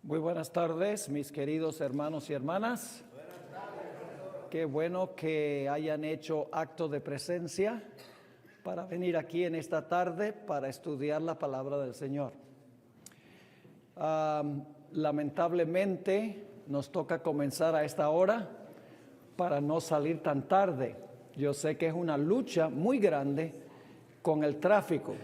Muy buenas tardes, mis queridos hermanos y hermanas. Buenas tardes. Qué bueno que hayan hecho acto de presencia para venir aquí en esta tarde para estudiar la palabra del Señor. Lamentablemente nos toca comenzar a esta hora para no salir tan tarde. Yo sé que es una lucha muy grande con el tráfico,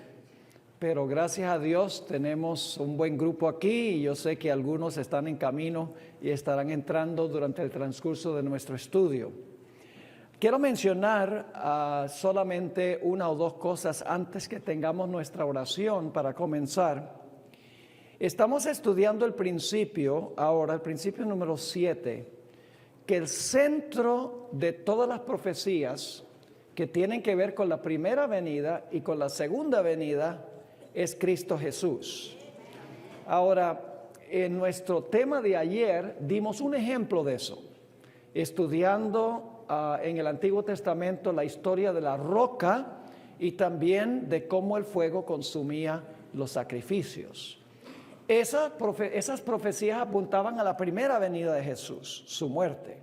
pero gracias a Dios tenemos un buen grupo aquí y yo sé que algunos están en camino y estarán entrando durante el transcurso de nuestro estudio. Quiero mencionar solamente una o dos cosas antes que tengamos nuestra oración para comenzar. Estamos estudiando el principio número 7, que el centro de todas las profecías que tienen que ver con la primera venida y con la segunda venida es Cristo Jesús. Ahora, en nuestro tema de ayer dimos un ejemplo de eso, estudiando en el Antiguo Testamento la historia de la roca y también de cómo el fuego consumía los sacrificios. Esas profecías apuntaban a la primera venida de Jesús, su muerte.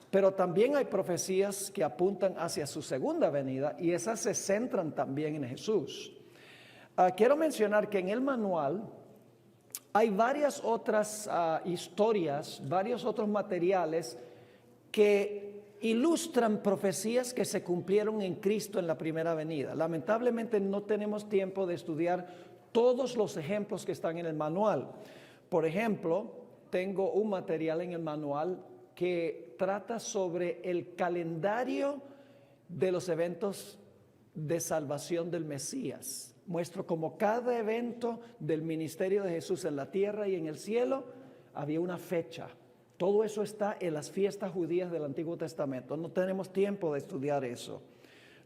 Pero también hay profecías que apuntan hacia su segunda venida y esas se centran también en Jesús. Quiero mencionar que en el manual hay varias otras historias, varios otros materiales que ilustran profecías que se cumplieron en Cristo en la primera venida. Lamentablemente no tenemos tiempo de estudiar todos los ejemplos que están en el manual. Por ejemplo, tengo un material en el manual que trata sobre el calendario de los eventos de salvación del Mesías. Muestro como cada evento del ministerio de Jesús en la tierra y en el cielo había una fecha. Todo eso está en las fiestas judías del Antiguo Testamento. No tenemos tiempo de estudiar eso.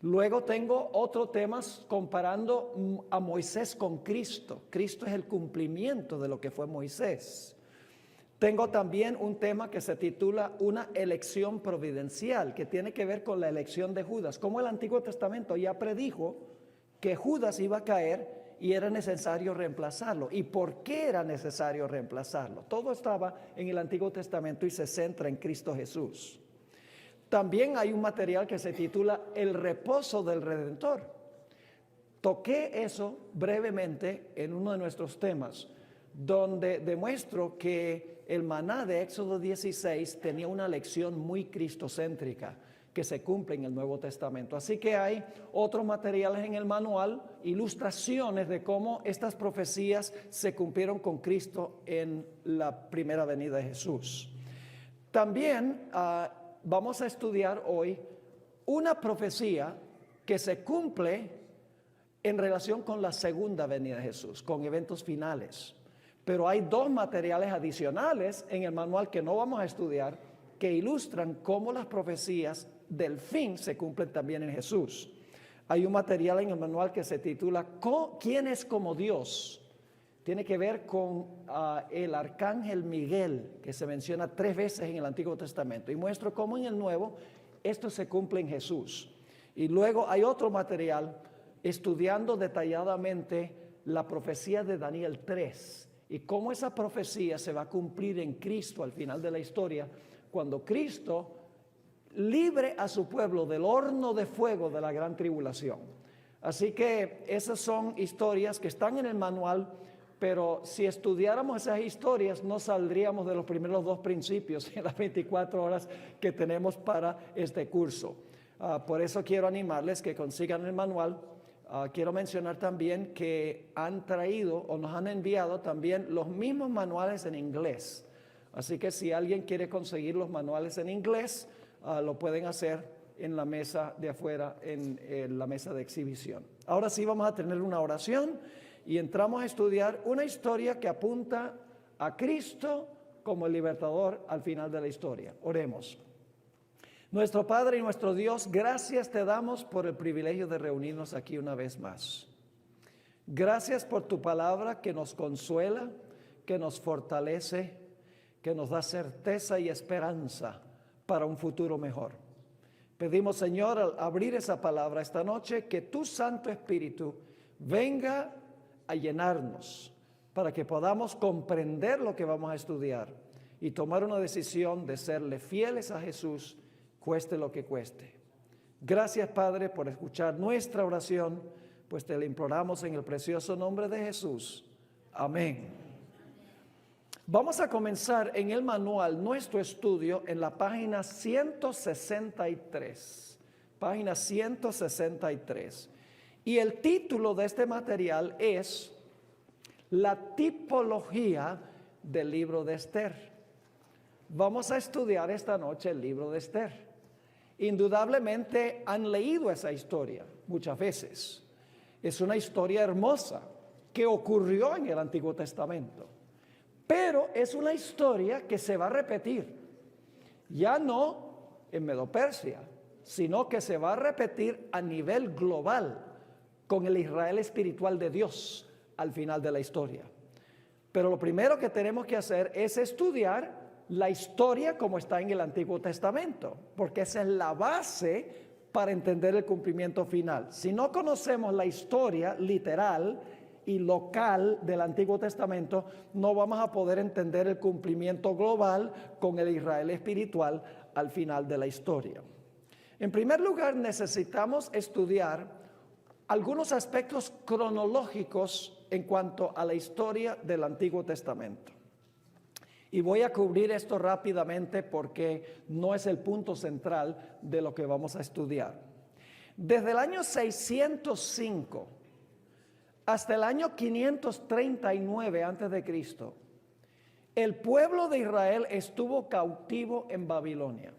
Luego tengo otro tema comparando a Moisés con Cristo. Cristo es el cumplimiento de lo que fue Moisés. Tengo también un tema que se titula Una elección providencial, que tiene que ver con la elección de Judas. Como el Antiguo Testamento ya predijo que Judas iba a caer y era necesario reemplazarlo. ¿Y por qué era necesario reemplazarlo? Todo estaba en el Antiguo Testamento y se centra en Cristo Jesús. También hay un material que se titula El reposo del Redentor. Toqué eso brevemente en uno de nuestros temas, donde demuestro que el maná de Éxodo 16 tenía una lección muy cristocéntrica que se cumple en el Nuevo Testamento. Así que hay otros materiales en el manual, ilustraciones de cómo estas profecías se cumplieron con Cristo en la primera venida de Jesús. También vamos a estudiar hoy una profecía que se cumple en relación con la segunda venida de Jesús, con eventos finales. Pero hay dos materiales adicionales en el manual que no vamos a estudiar que ilustran cómo las profecías del fin se cumplen también en Jesús. Hay un material en el manual que se titula ¿Quién es como Dios? Tiene que ver con el arcángel Miguel, que se menciona 3 veces en el Antiguo Testamento. Y muestro cómo en el Nuevo esto se cumple en Jesús. Y luego hay otro material estudiando detalladamente la profecía de Daniel 3 y cómo esa profecía se va a cumplir en Cristo al final de la historia, cuando Cristo libre a su pueblo del horno de fuego de la gran tribulación. Así que esas son historias que están en el manual, pero si estudiáramos esas historias no saldríamos de los primeros 2 principios en las 24 horas que tenemos para este curso. Por eso quiero animarles que consigan el manual. Quiero mencionar también que han traído o nos han enviado también los mismos manuales en inglés. Así que si alguien quiere conseguir los manuales en inglés, lo pueden hacer en la mesa de afuera, en la mesa de exhibición. Ahora sí vamos a tener una oración y entramos a estudiar una historia que apunta a Cristo como el libertador al final de la historia. Oremos. Nuestro Padre y nuestro Dios, gracias te damos por el privilegio de reunirnos aquí una vez más. Gracias por tu palabra que nos consuela, que nos fortalece, que nos da certeza y esperanza para un futuro mejor. Pedimos, Señor, al abrir esa palabra esta noche, que tu Santo Espíritu venga a llenarnos, para que podamos comprender lo que vamos a estudiar y tomar una decisión de serle fieles a Jesús, cueste lo que cueste. Gracias, Padre, por escuchar nuestra oración, pues te la imploramos en el precioso nombre de Jesús. Amén. Vamos a comenzar en el manual nuestro estudio en la página 163. Página 163. Y el título de este material es La tipología del libro de Esther. Vamos a estudiar esta noche el libro de Esther. Indudablemente han leído esa historia muchas veces. Es una historia hermosa que ocurrió en el Antiguo Testamento. Pero es una historia que se va a repetir. Ya no en Medo-Persia, sino que se va a repetir a nivel global con el Israel espiritual de Dios al final de la historia. Pero lo primero que tenemos que hacer es estudiar la historia como está en el Antiguo Testamento, porque esa es la base para entender el cumplimiento final. Si no conocemos la historia literal y local del Antiguo Testamento, no vamos a poder entender el cumplimiento global con el Israel espiritual al final de la historia. En primer lugar, necesitamos estudiar algunos aspectos cronológicos en cuanto a la historia del Antiguo Testamento. Y voy a cubrir esto rápidamente porque no es el punto central de lo que vamos a estudiar. Desde el año 605 hasta el año 539 a.C., el pueblo de Israel estuvo cautivo en Babilonia.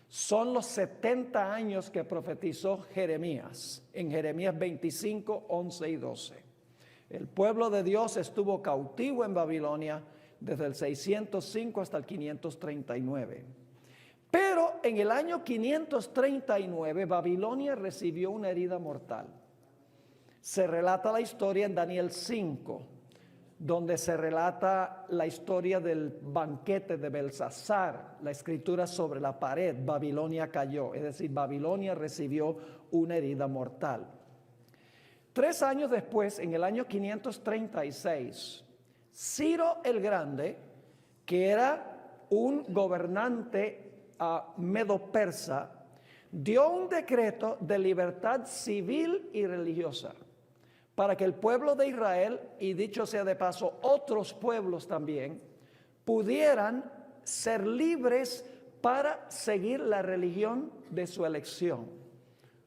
Son los 70 años que profetizó Jeremías, en Jeremías 25, 11 y 12. El pueblo de Dios estuvo cautivo en Babilonia desde el 605 hasta el 539. Pero en el año 539, Babilonia recibió una herida mortal. Se relata la historia en Daniel 5, donde se relata la historia del banquete de Belsasar, la escritura sobre la pared, Babilonia cayó, es decir, Babilonia recibió una herida mortal. 3 años después, en el año 536, Ciro el Grande, que era un gobernante medo-persa, dio un decreto de libertad civil y religiosa para que el pueblo de Israel, y dicho sea de paso, otros pueblos también, pudieran ser libres para seguir la religión de su elección.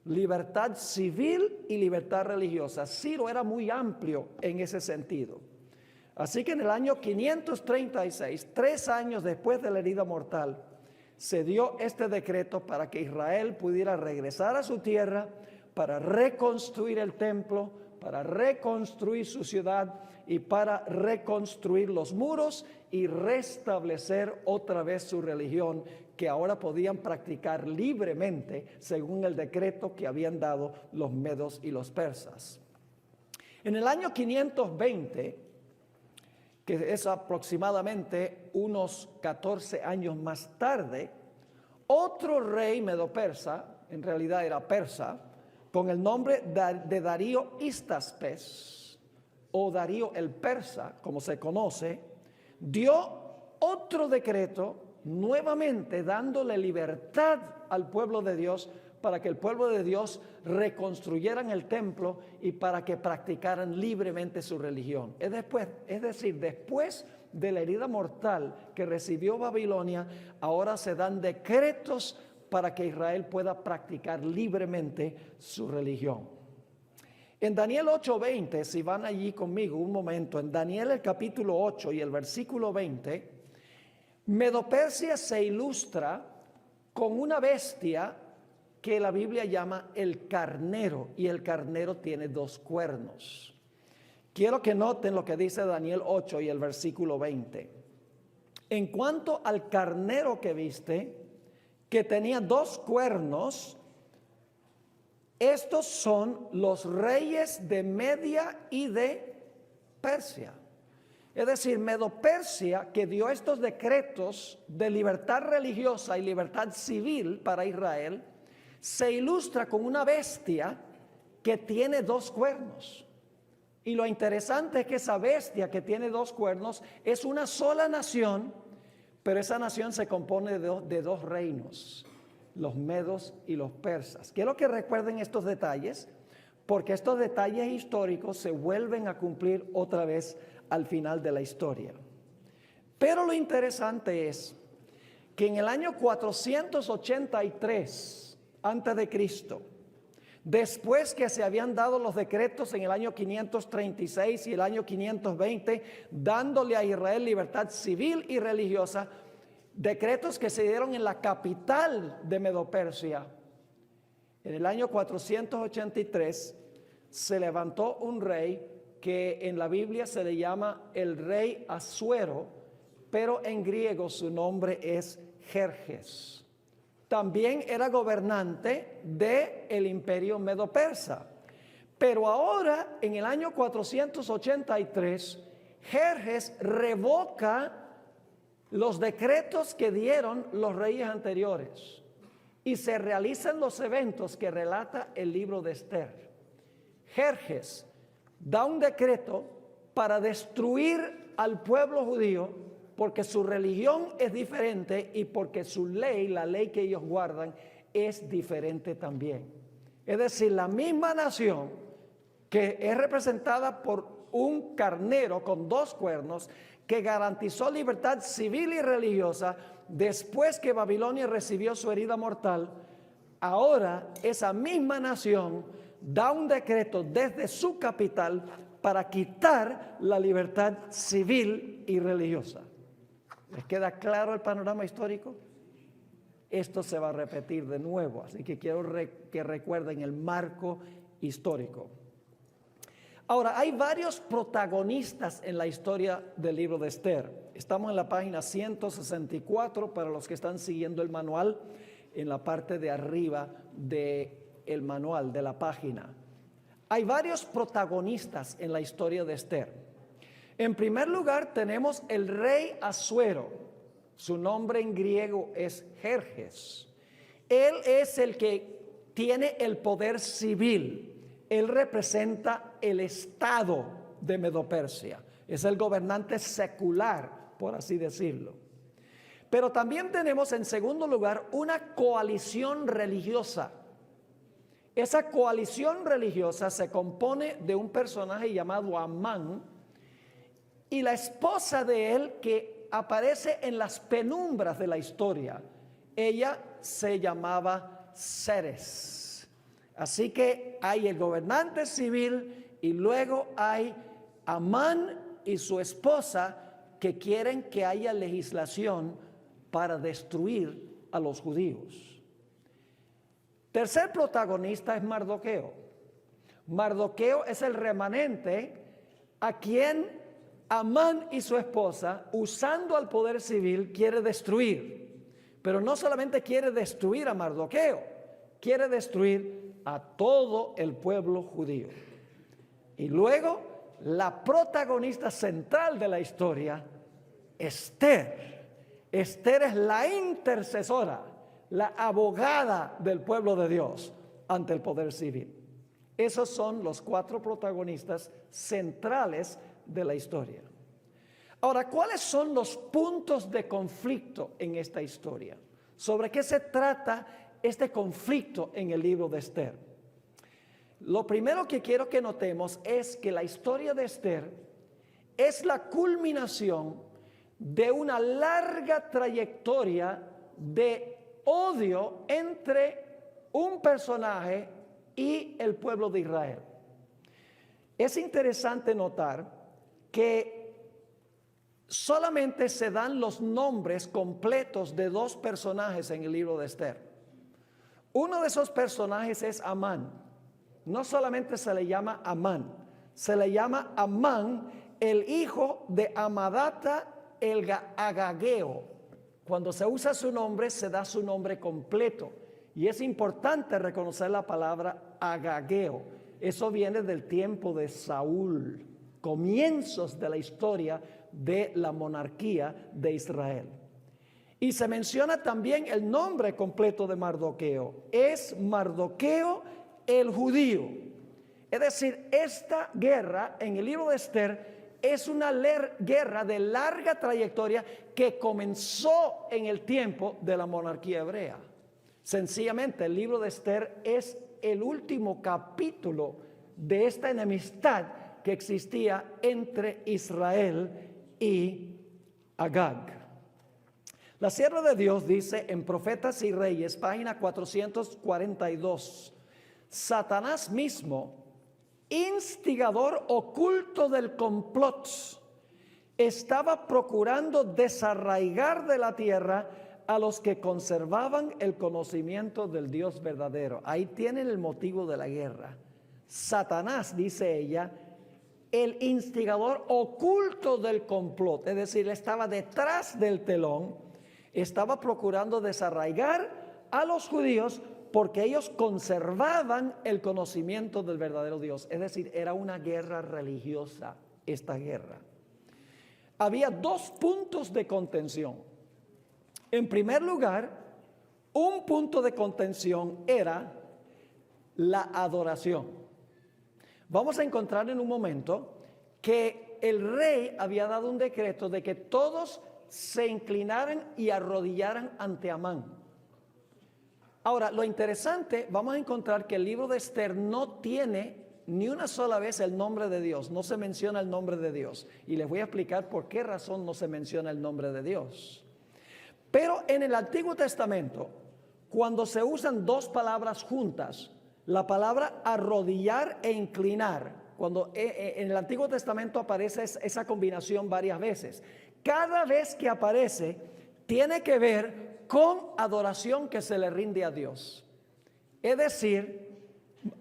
Libertad civil y libertad religiosa. Ciro era muy amplio en ese sentido. Así que en el año 536, 3 años después de la herida mortal, se dio este decreto para que Israel pudiera regresar a su tierra, para reconstruir el templo, para reconstruir su ciudad y para reconstruir los muros y restablecer otra vez su religión, que ahora podían practicar libremente según el decreto que habían dado los medos y los persas. En el año 520, que es aproximadamente unos 14 años más tarde, otro rey medo-persa, en realidad era persa, con el nombre de Darío Histaspes, o Darío el Persa, como se conoce, dio otro decreto, nuevamente dándole libertad al pueblo de Dios, para que el pueblo de Dios reconstruyeran el templo y para que practicaran libremente su religión. Es decir, después de la herida mortal que recibió Babilonia, ahora se dan decretos para que Israel pueda practicar libremente su religión. En Daniel 8:20, si van allí conmigo un momento, en Daniel el capítulo 8 y el versículo 20, Medo-Persia se ilustra con una bestia que la Biblia llama el carnero, y el carnero tiene 2 cuernos. Quiero que noten lo que dice Daniel 8 y el versículo 20. En cuanto al carnero que viste, que tenía 2 cuernos, estos son los reyes de Media y de Persia. Es decir, Medo-Persia, que dio estos decretos de libertad religiosa y libertad civil para Israel, se ilustra con una bestia que tiene 2 cuernos. Y lo interesante es que esa bestia que tiene dos cuernos es una sola nación, pero esa nación se compone de dos reinos, los medos y los persas. Quiero que recuerden estos detalles, porque estos detalles históricos se vuelven a cumplir otra vez al final de la historia. Pero lo interesante es que en el año 483 antes de Cristo, después que se habían dado los decretos en el año 536 y el año 520, dándole a Israel libertad civil y religiosa, decretos que se dieron en la capital de Medo-Persia. En el año 483 se levantó un rey que en la Biblia se le llama el rey Asuero, pero en griego su nombre es Jerjes. También era gobernante del imperio medo-persa. Pero ahora, en el año 483, Jerjes revoca los decretos que dieron los reyes anteriores y se realizan los eventos que relata el libro de Esther. Jerjes da un decreto para destruir al pueblo judío porque su religión es diferente y porque su ley, la ley que ellos guardan, es diferente también. Es decir, la misma nación que es representada por un carnero con dos cuernos que garantizó libertad civil y religiosa después que Babilonia recibió su herida mortal, ahora esa misma nación da un decreto desde su capital para quitar la libertad civil y religiosa. ¿Les queda claro el panorama histórico? Esto se va a repetir de nuevo, así que quiero que recuerden el marco histórico. Ahora, hay varios protagonistas en la historia del libro de Esther. Estamos en la página 164 para los que están siguiendo el manual, en la parte de arriba del manual, de la página. Hay varios protagonistas en la historia de Esther. En primer lugar tenemos el rey Asuero, su nombre en griego es Jerjes. Él es el que tiene el poder civil, él representa el estado de Medo-Persia, es el gobernante secular, por así decirlo. Pero también tenemos en segundo lugar una coalición religiosa. Esa coalición religiosa se compone de un personaje llamado Amán, y la esposa de él que aparece en las penumbras de la historia. Ella se llamaba Ceres. Así que hay el gobernante civil y luego hay Amán y su esposa que quieren que haya legislación para destruir a los judíos. Tercer protagonista es Mardoqueo. Mardoqueo es el remanente a quien Amán y su esposa, usando al poder civil, quiere destruir. Pero no solamente quiere destruir a Mardoqueo, quiere destruir a todo el pueblo judío. Y luego, la protagonista central de la historia, Esther. Esther es la intercesora, la abogada del pueblo de Dios ante el poder civil. Esos son los cuatro protagonistas centrales de la historia. Ahora, ¿cuáles son los puntos de conflicto en esta historia? ¿Sobre qué se trata este conflicto en el libro de Esther? Lo primero que quiero que notemos es que la historia de Esther es la culminación de una larga trayectoria de odio entre un personaje y el pueblo de Israel. Es interesante notar que solamente se dan los nombres completos de dos personajes en el libro de Esther. Uno de esos personajes es Amán. No solamente se le llama Amán, se le llama Amán, el hijo de Amadata el Agageo. Cuando se usa su nombre, se da su nombre completo. Y es importante reconocer la palabra Agageo. Eso viene del tiempo de Saúl, comienzos de la historia de la monarquía de Israel. Y se menciona también el nombre completo de Mardoqueo. Es Mardoqueo el judío. Es decir, esta guerra en el libro de Esther es una guerra de larga trayectoria que comenzó en el tiempo de la monarquía hebrea. Sencillamente, el libro de Esther es el último capítulo de esta enemistad que existía entre Israel y Agag. La sierva de Dios dice en Profetas y Reyes, página 442, Satanás mismo, instigador oculto del complot, estaba procurando desarraigar de la tierra a los que conservaban el conocimiento del Dios verdadero. Ahí tienen el motivo de la guerra. Satanás, dice ella, el instigador oculto del complot, es decir, estaba detrás del telón, estaba procurando desarraigar a los judíos porque ellos conservaban el conocimiento del verdadero Dios. Es decir, era una guerra religiosa esta guerra. Había dos puntos de contención. En primer lugar, un punto de contención era la adoración. Vamos a encontrar en un momento que el rey había dado un decreto de que todos se inclinaran y arrodillaran ante Amán. Ahora, lo interesante, vamos a encontrar que el libro de Esther no tiene ni una sola vez el nombre de Dios, no se menciona el nombre de Dios. Y les voy a explicar por qué razón no se menciona el nombre de Dios. Pero en el Antiguo Testamento, cuando se usan dos palabras juntas, la palabra arrodillar e inclinar, cuando en el Antiguo Testamento aparece esa combinación varias veces, cada vez que aparece tiene que ver con adoración que se le rinde a Dios. Es decir,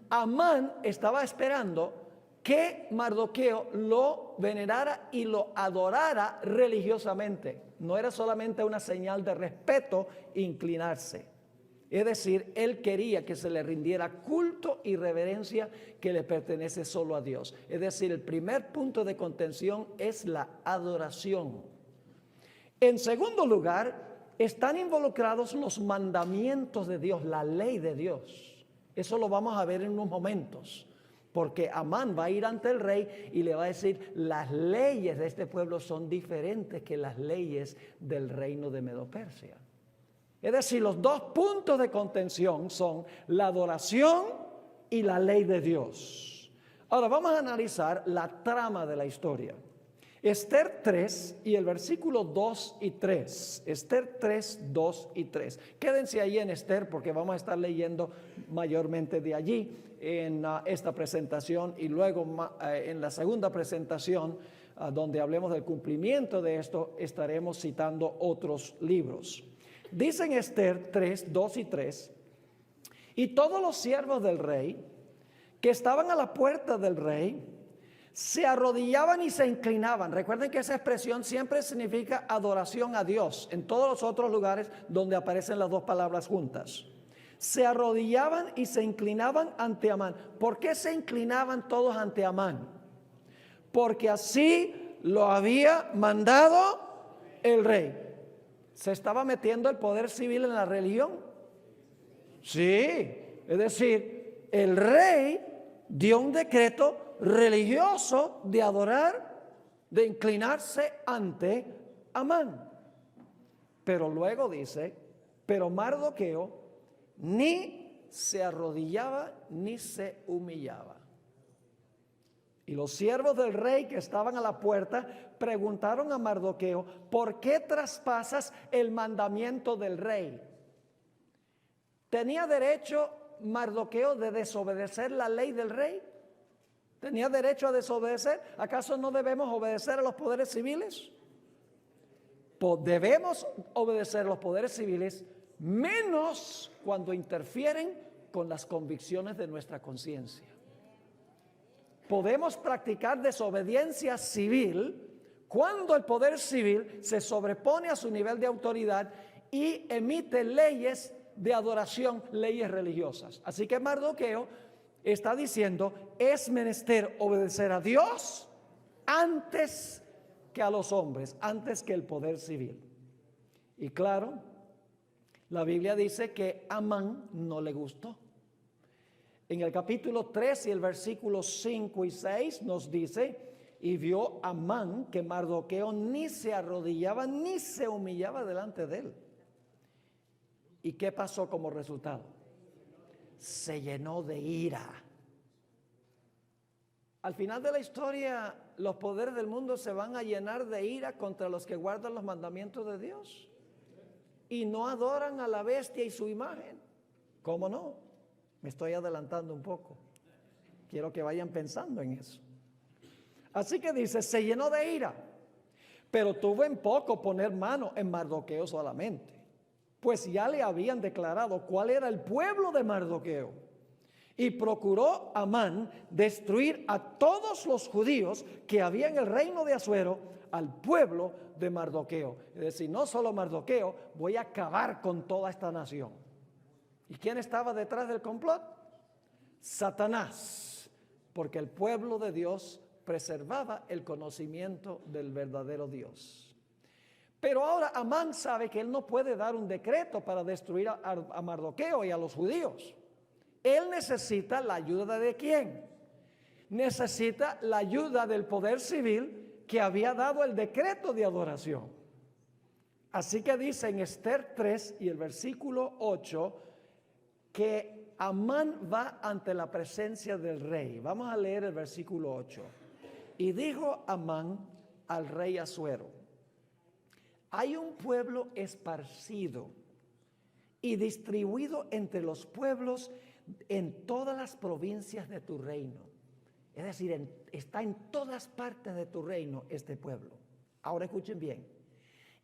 Amán estaba esperando que Mardoqueo lo venerara y lo adorara religiosamente. No era solamente una señal de respeto inclinarse. Es decir, él quería que se le rindiera culto y reverencia que le pertenece solo a Dios. Es decir, el primer punto de contención es la adoración. En segundo lugar, están involucrados los mandamientos de Dios, la ley de Dios. Eso lo vamos a ver en unos momentos, porque Amán va a ir ante el rey y le va a decir, las leyes de este pueblo son diferentes que las leyes del reino de Medo-Persia. Es decir, los dos puntos de contención son la adoración y la ley de Dios. Ahora vamos a analizar la trama de la historia. Esther 3 y el versículo 2 y 3. Esther 3, 2 y 3. Quédense ahí en Esther porque vamos a estar leyendo mayormente de allí en esta presentación y luego en la segunda presentación donde hablemos del cumplimiento de esto estaremos citando otros libros. Dice en Esther 3, 2 y 3, y todos los siervos del rey que estaban a la puerta del rey se arrodillaban y se inclinaban. Recuerden que esa expresión siempre significa adoración a Dios en todos los otros lugares donde aparecen las dos palabras juntas. Se arrodillaban y se inclinaban ante Amán. ¿Por qué se inclinaban todos ante Amán? Porque así lo había mandado el rey. ¿Se estaba metiendo el poder civil en la religión? Sí, es decir, el rey dio un decreto religioso de adorar, de inclinarse ante Amán. Pero luego dice, pero Mardoqueo ni se arrodillaba ni se humillaba. Y los siervos del rey que estaban a la puerta preguntaron a Mardoqueo, ¿por qué traspasas el mandamiento del rey? ¿Tenía derecho Mardoqueo de desobedecer la ley del rey? ¿Tenía derecho a desobedecer? ¿Acaso no debemos obedecer a los poderes civiles? Pues debemos obedecer a los poderes civiles, menos cuando interfieren con las convicciones de nuestra conciencia. Podemos practicar desobediencia civil cuando el poder civil se sobrepone a su nivel de autoridad y emite leyes de adoración, leyes religiosas. Así que Mardoqueo está diciendo, es menester obedecer a Dios antes que a los hombres, antes que el poder civil. Y claro, la Biblia dice que a Amán no le gustó. En el capítulo 3 y el versículo 5 y 6 nos dice, y vio Amán que Mardoqueo ni se arrodillaba ni se humillaba delante de él. ¿Y qué pasó como resultado? Se llenó de ira. Al final de la historia, los poderes del mundo se van a llenar de ira contra los que guardan los mandamientos de Dios y no adoran a la bestia y su imagen. ¿Cómo no? Me estoy adelantando un poco. Quiero que vayan pensando en eso. Así que dice, se llenó de ira, pero tuvo en poco poner mano en Mardoqueo solamente, pues ya le habían declarado cuál era el pueblo de Mardoqueo. Y procuró Amán destruir a todos los judíos que había en el reino de Asuero, al pueblo de Mardoqueo. Es decir, no solo Mardoqueo, voy a acabar con toda esta nación. ¿Y quién estaba detrás del complot? Satanás, porque el pueblo de Dios preservaba el conocimiento del verdadero Dios. Pero ahora Amán sabe que él no puede dar un decreto para destruir a Mardoqueo y a los judíos. Él necesita la ayuda de ¿quién? Necesita la ayuda del poder civil que había dado el decreto de adoración. Así que dice en Esther 3 y el versículo 8 que Amán va ante la presencia del rey. Vamos a leer el versículo 8. Y dijo Amán al rey Asuero: hay un pueblo esparcido y distribuido entre los pueblos en todas las provincias de tu reino. Es decir, está en todas partes de tu reino este pueblo. Ahora escuchen bien.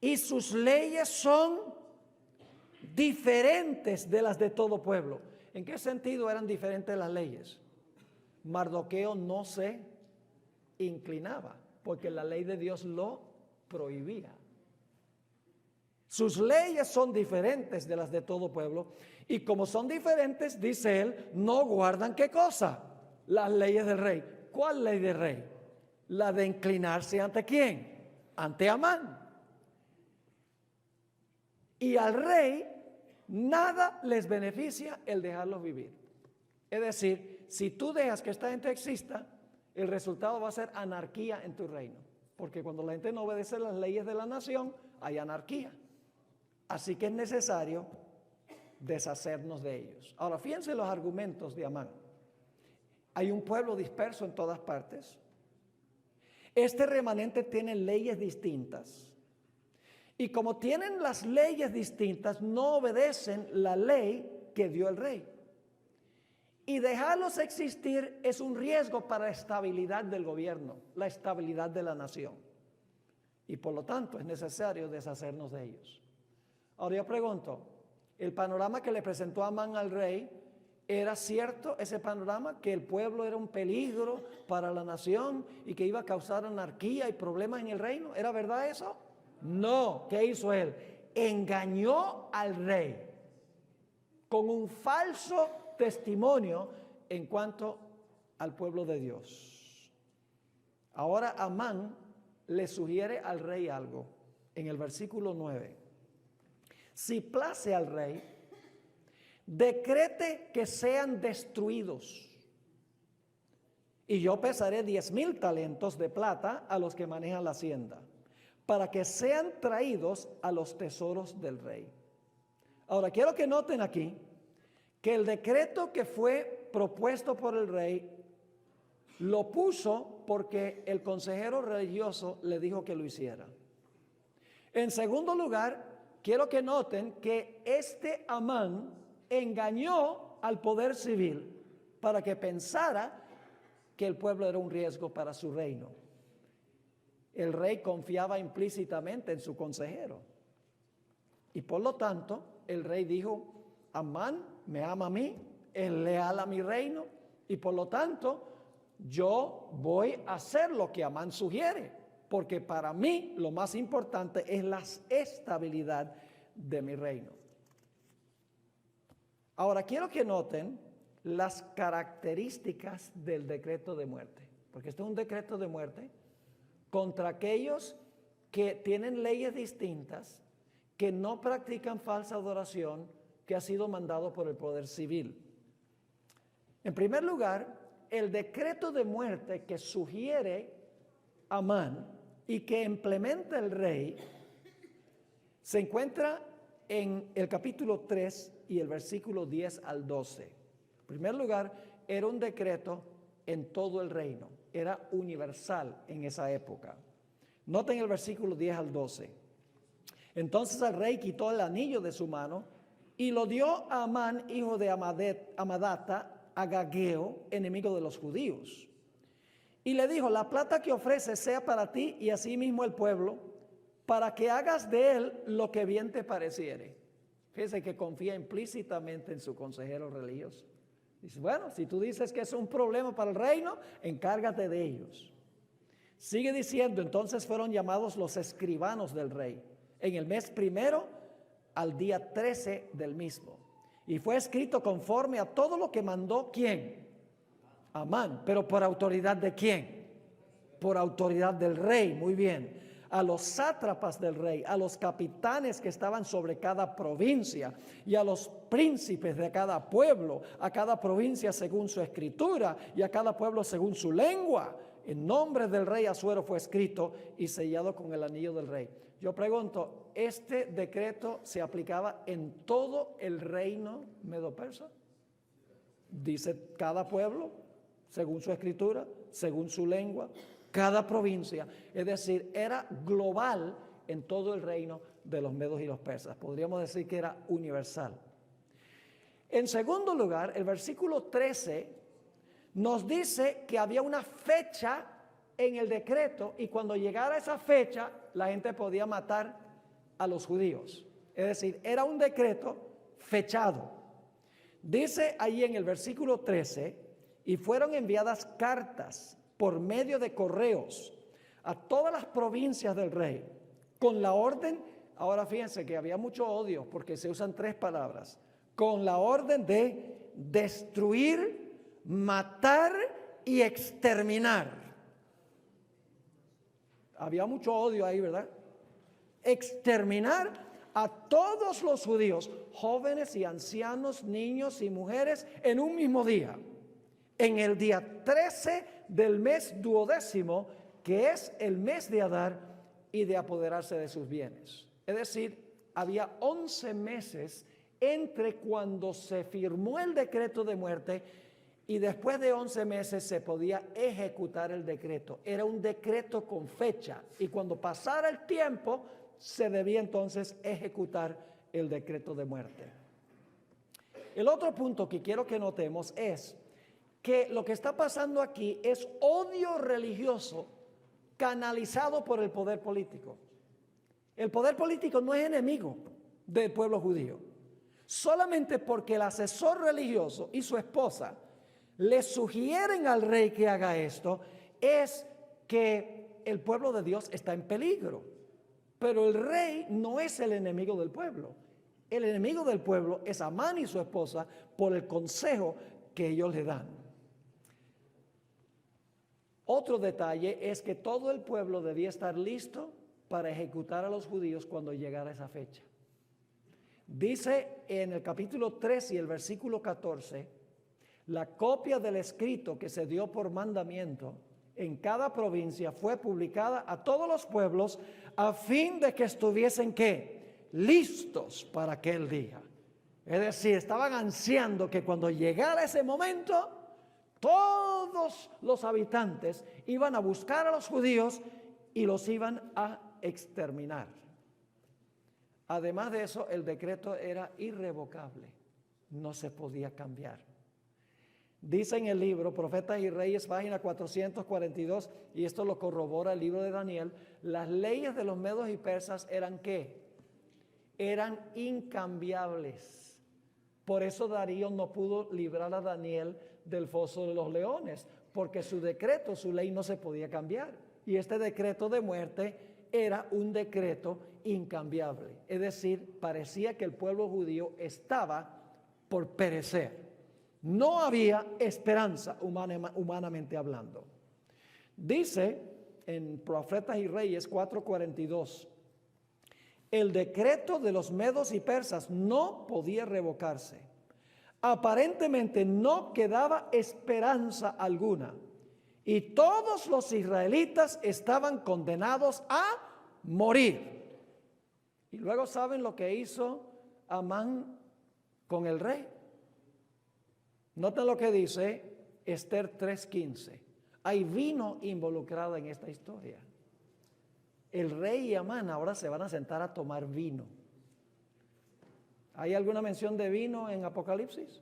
Y sus leyes son diferentes de las de todo pueblo. ¿En qué sentido eran diferentes las leyes? Mardoqueo no se inclinaba porque la ley de Dios lo prohibía. Sus leyes son diferentes de las de todo pueblo, y como son diferentes, dice él, no guardan ¿qué cosa? Las leyes del rey. ¿Cuál ley del rey? La de inclinarse ante ¿quién? Ante Amán. Y al rey nada les beneficia el dejarlos vivir. Es decir, si tú dejas que esta gente exista, el resultado va a ser anarquía en tu reino, porque cuando la gente no obedece las leyes de la nación, hay anarquía. Así que es necesario deshacernos de ellos. Ahora, fíjense los argumentos de Amán. Hay un pueblo disperso en todas partes. Este remanente tiene leyes distintas. Y como tienen las leyes distintas, no obedecen la ley que dio el rey. Y dejarlos existir es un riesgo para la estabilidad del gobierno, la estabilidad de la nación. Y por lo tanto es necesario deshacernos de ellos. Ahora yo pregunto, ¿el panorama que le presentó Amán al rey era cierto, ese panorama, que el pueblo era un peligro para la nación y que iba a causar anarquía y problemas en el reino? ¿Era verdad eso? No. ¿Qué hizo él? Engañó al rey con un falso testimonio en cuanto al pueblo de Dios. Ahora Amán le sugiere al rey algo en el versículo 9. Si place al rey, decrete que sean destruidos, y yo pesaré 10,000 talentos de plata a los que manejan la hacienda, para que sean traídos a los tesoros del rey. Ahora quiero que noten aquí que el decreto que fue propuesto por el rey lo puso porque el consejero religioso le dijo que lo hiciera. En segundo lugar, quiero que noten que este Amán engañó al poder civil para que pensara que el pueblo era un riesgo para su reino. El rey confiaba implícitamente en su consejero. Y por lo tanto, el rey dijo: Amán me ama a mí, es leal a mi reino, y por lo tanto, yo voy a hacer lo que Amán sugiere, porque para mí lo más importante es la estabilidad de mi reino. Ahora quiero que noten las características del decreto de muerte, porque este es un decreto de muerte contra aquellos que tienen leyes distintas, que no practican falsa adoración, que ha sido mandado por el poder civil. En primer lugar, el decreto de muerte que sugiere Amán y que implementa el rey se encuentra en el capítulo 3 y el versículo 10 al 12. En primer lugar, era un decreto en todo el reino, era universal en esa época. Noten el versículo 10 al 12. Entonces el rey quitó el anillo de su mano y lo dio a Amán, hijo de Amadata, Agageo, enemigo de los judíos. Y le dijo: la plata que ofreces sea para ti y asimismo el pueblo, para que hagas de él lo que bien te pareciere. Fíjese que confía implícitamente en su consejero religioso. Dice: bueno, si tú dices que es un problema para el reino, encárgate de ellos. Sigue diciendo: entonces fueron llamados los escribanos del rey en el mes primero al día 13 del mismo. Y fue escrito conforme a todo lo que mandó ¿quién? Amán. ¿Pero por autoridad de quién? Por autoridad del rey. Muy bien. A los sátrapas del rey, a los capitanes que estaban sobre cada provincia y a los príncipes de cada pueblo, a cada provincia según su escritura y a cada pueblo según su lengua. En nombre del rey Asuero fue escrito y sellado con el anillo del rey. Yo pregunto, ¿este decreto se aplicaba en todo el reino medo-persa? Dice cada pueblo, según su escritura, según su lengua, cada provincia. Es decir, era global en todo el reino de los medos y los persas. Podríamos decir que era universal. En segundo lugar, el versículo 13 nos dice que había una fecha en el decreto y cuando llegara esa fecha la gente podía matar a los judíos. Es decir, era un decreto fechado. Dice ahí en el versículo 13: y fueron enviadas cartas por medio de correos a todas las provincias del rey con la orden. Ahora fíjense que había mucho odio porque se usan tres palabras: con la orden de destruir, matar y exterminar. Había mucho odio ahí, ¿verdad? Exterminar a todos los judíos, jóvenes y ancianos, niños y mujeres, en un mismo día. En el día 13 del mes 12º, que es el mes de Adar, y de apoderarse de sus bienes. Es decir, había 11 meses entre cuando se firmó el decreto de muerte y después de 11 meses se podía ejecutar el decreto. Era un decreto con fecha y cuando pasara el tiempo se debía entonces ejecutar el decreto de muerte. El otro punto que quiero que notemos es que lo que está pasando aquí es odio religioso canalizado por el poder político. El poder político no es enemigo del pueblo judío. Solamente porque el asesor religioso y su esposa le sugieren al rey que haga esto, es que el pueblo de Dios está en peligro. Pero el rey no es el enemigo del pueblo. El enemigo del pueblo es Amán y su esposa por el consejo que ellos le dan. Otro detalle es que todo el pueblo debía estar listo para ejecutar a los judíos cuando llegara esa fecha. Dice en el capítulo 3 y el versículo 14, la copia del escrito que se dio por mandamiento en cada provincia fue publicada a todos los pueblos a fin de que estuviesen ¿qué? Listos para aquel día. Es decir, estaban ansiando que cuando llegara ese momento, todos los habitantes iban a buscar a los judíos y los iban a exterminar. Además de eso, el decreto era irrevocable, no se podía cambiar. Dice en el libro Profetas y Reyes, página 442, y esto lo corrobora el libro de Daniel, las leyes de los medos y persas eran ¿qué? Eran incambiables. Por eso Darío no pudo librar a Daniel del foso de los leones, porque su decreto, su ley no se podía cambiar. Y este decreto de muerte era un decreto incambiable. Es decir, parecía que el pueblo judío estaba por perecer. No había esperanza humanamente hablando. Dice en Profetas y Reyes 4:42, el decreto de los medos y persas no podía revocarse, Aparentemente no quedaba esperanza alguna y todos los israelitas estaban condenados a morir. Y luego saben lo que hizo Amán con el rey. Noten lo que dice Esther 3:15. Hay vino involucrado en esta historia. El rey y Amán ahora se van a sentar a tomar vino. ¿Hay alguna mención de vino en Apocalipsis?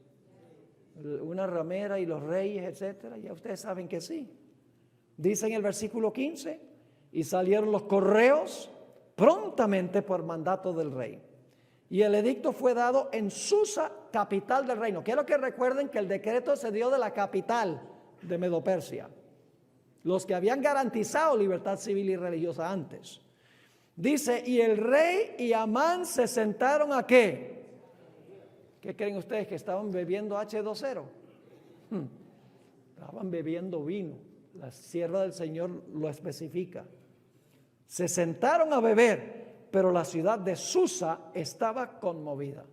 Una ramera y los reyes, etcétera. Ya ustedes saben que sí. Dice en el versículo 15, y salieron los correos prontamente por mandato del rey. Y el edicto fue dado en Susa, capital del reino. Quiero que recuerden que el decreto se dio de la capital de Medo-Persia, los que habían garantizado libertad civil y religiosa antes. Dice, y el rey y Amán se sentaron ¿a qué? ¿Qué creen ustedes? ¿Que estaban bebiendo H2O? Estaban bebiendo vino. La sierva del Señor lo especifica. Se sentaron a beber, pero la ciudad de Susa estaba conmovida.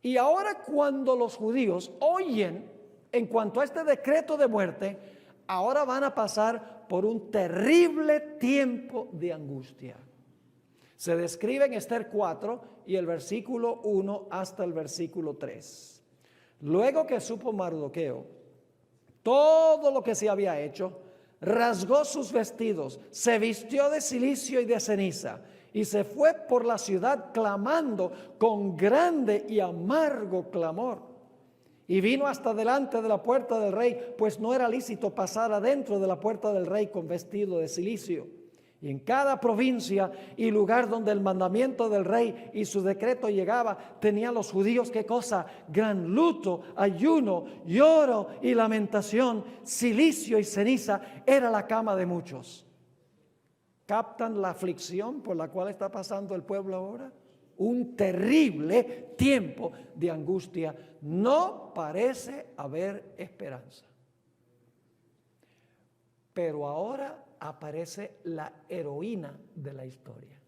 Y ahora cuando los judíos oyen en cuanto a este decreto de muerte, ahora van a pasar por un terrible tiempo de angustia. Se describe en Esther 4 y el versículo 1 hasta el versículo 3. Luego que supo Mardoqueo todo lo que se había hecho, rasgó sus vestidos, se vistió de cilicio y de ceniza y se fue por la ciudad clamando con grande y amargo clamor. Y vino hasta delante de la puerta del rey, pues no era lícito pasar adentro de la puerta del rey con vestido de cilicio. Y en cada provincia y lugar donde el mandamiento del rey y su decreto llegaba, tenían los judíos, ¿qué cosa? Gran luto, ayuno, lloro y lamentación, cilicio y ceniza, era la cama de muchos. ¿Captan la aflicción por la cual está pasando el pueblo ahora? Un terrible tiempo de angustia. No parece haber esperanza. Pero ahora aparece la heroína de la historia.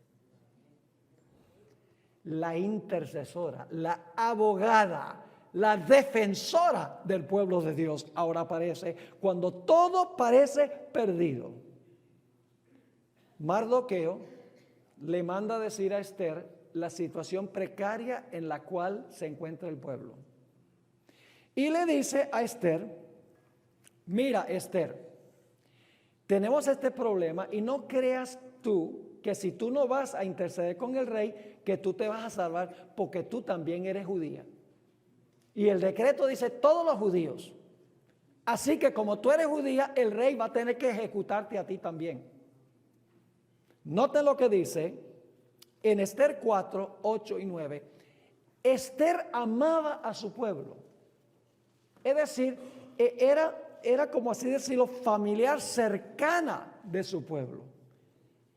La intercesora, la abogada, la defensora del pueblo de Dios ahora aparece cuando todo parece perdido. Mardoqueo le manda decir a Esther la situación precaria en la cual se encuentra el pueblo. Y le dice a Esther, mira Esther, tenemos este problema y no creas tú que si tú no vas a interceder con el rey, que tú te vas a salvar porque tú también eres judía. Y el decreto dice todos los judíos. Así que como tú eres judía, el rey va a tener que ejecutarte a ti también. Noten lo que dice en Esther 4, 8 y 9. Esther amaba a su pueblo. Es decir, era como así decirlo, familiar cercana de su pueblo.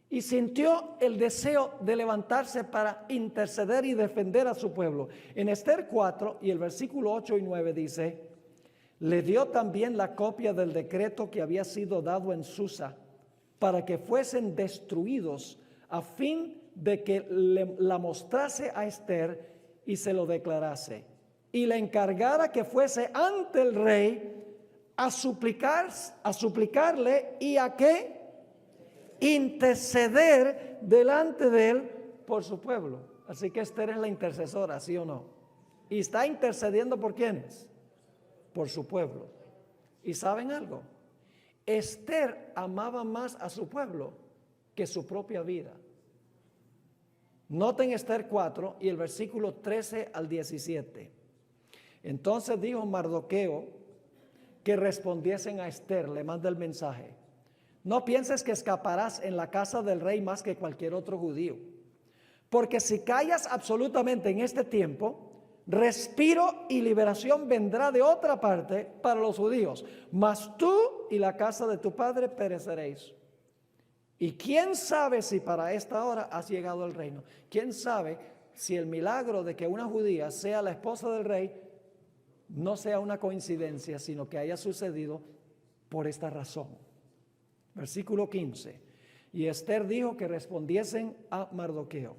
Y sintió el deseo de levantarse para interceder y defender a su pueblo. En Esther 4 y el versículo 8 y 9 dice, le dio también la copia del decreto que había sido dado en Susa para que fuesen destruidos a fin de que la mostrase a Esther y se lo declarase. Y le encargara que fuese ante el rey a suplicarle y a qué interceder delante de él por su pueblo. Así que Esther es la intercesora, ¿sí o no? Y está intercediendo ¿por quiénes? Por su pueblo. ¿Y saben algo? Esther amaba más a su pueblo que su propia vida. Noten Esther 4 y el versículo 13 al 17. Entonces dijo Mardoqueo que respondiesen a Esther, le manda el mensaje. No pienses que escaparás en la casa del rey más que cualquier otro judío, porque si callas absolutamente en este tiempo, respiro y liberación vendrá de otra parte para los judíos, mas tú y la casa de tu padre pereceréis. Y quién sabe si para esta hora has llegado al reino. Quién sabe si el milagro de que una judía sea la esposa del rey no sea una coincidencia, sino que haya sucedido por esta razón. Versículo 15. Y Esther dijo que respondiesen a Mardoqueo: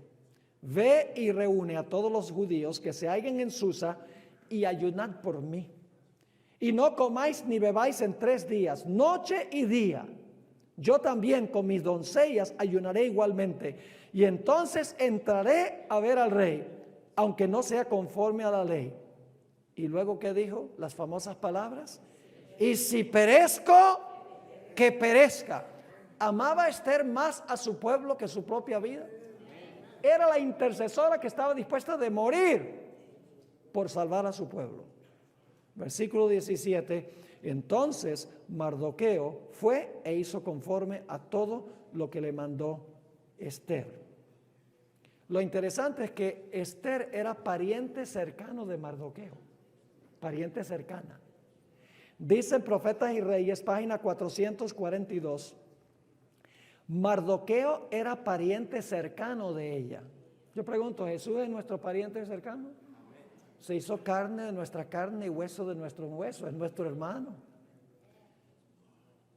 ve y reúne a todos los judíos que se hallen en Susa y ayunad por mí. Y no comáis ni bebáis en 3 días, noche y día. Yo también con mis doncellas ayunaré igualmente. Y entonces entraré a ver al rey, aunque no sea conforme a la ley. Y luego, ¿qué dijo? Las famosas palabras. Y si perezco, que perezca. ¿Amaba Esther más a su pueblo que su propia vida? Era la intercesora que estaba dispuesta de morir por salvar a su pueblo. Versículo 17. Entonces Mardoqueo fue e hizo conforme a todo lo que le mandó Esther. Lo interesante es que Esther era pariente cercano de Mardoqueo, pariente cercana. Dice en Profetas y Reyes, página 442, Mardoqueo era pariente cercano de ella. Yo pregunto, ¿Jesús es nuestro pariente cercano? Se hizo carne de nuestra carne y hueso de nuestro hueso, es nuestro hermano.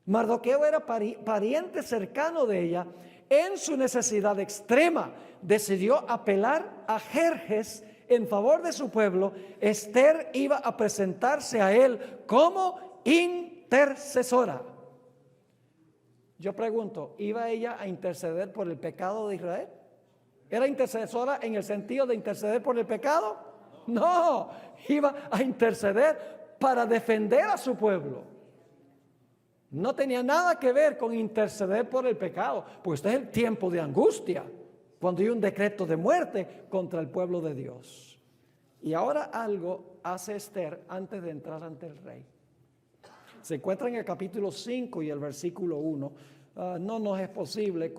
Mardoqueo era pariente cercano de ella. En su necesidad extrema decidió apelar a Jerjes en favor de su pueblo. Esther iba a presentarse a él como intercesora. Yo pregunto, ¿iba ella a interceder por el pecado de Israel? ¿Era intercesora en el sentido de interceder por el pecado? No, iba a interceder para defender a su pueblo. No tenía nada que ver con interceder por el pecado, pues este es el tiempo de angustia, cuando hay un decreto de muerte contra el pueblo de Dios. Y ahora algo hace Esther antes de entrar ante el rey. Se encuentra en el capítulo 5 y el versículo 1. No nos es posible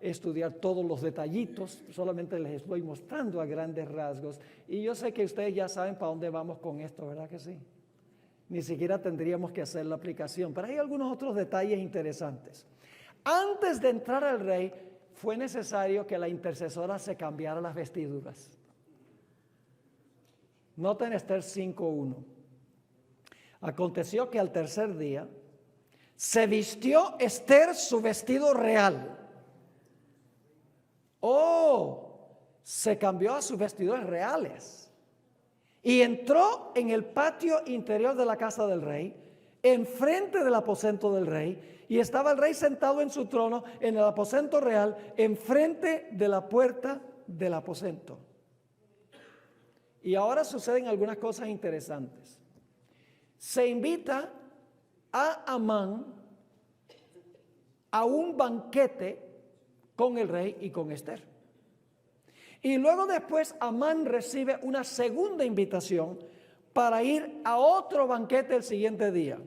estudiar todos los detallitos, solamente les estoy mostrando a grandes rasgos. Y yo sé que ustedes ya saben para dónde vamos con esto, ¿verdad que sí? Ni siquiera tendríamos que hacer la aplicación, pero hay algunos otros detalles interesantes. Antes de entrar al rey, fue necesario que la intercesora se cambiara las vestiduras. Noten Esther 5:1. Aconteció que al tercer día se vistió Esther su vestido real. Se cambió a sus vestidos reales. Y entró en el patio interior de la casa del rey, enfrente del aposento del rey, y estaba el rey sentado en su trono en el aposento real, enfrente de la puerta del aposento. Y ahora suceden algunas cosas interesantes. Se invita a Amán a un banquete con el rey y con Esther. Y luego después Amán recibe una segunda invitación para ir a otro banquete el siguiente día.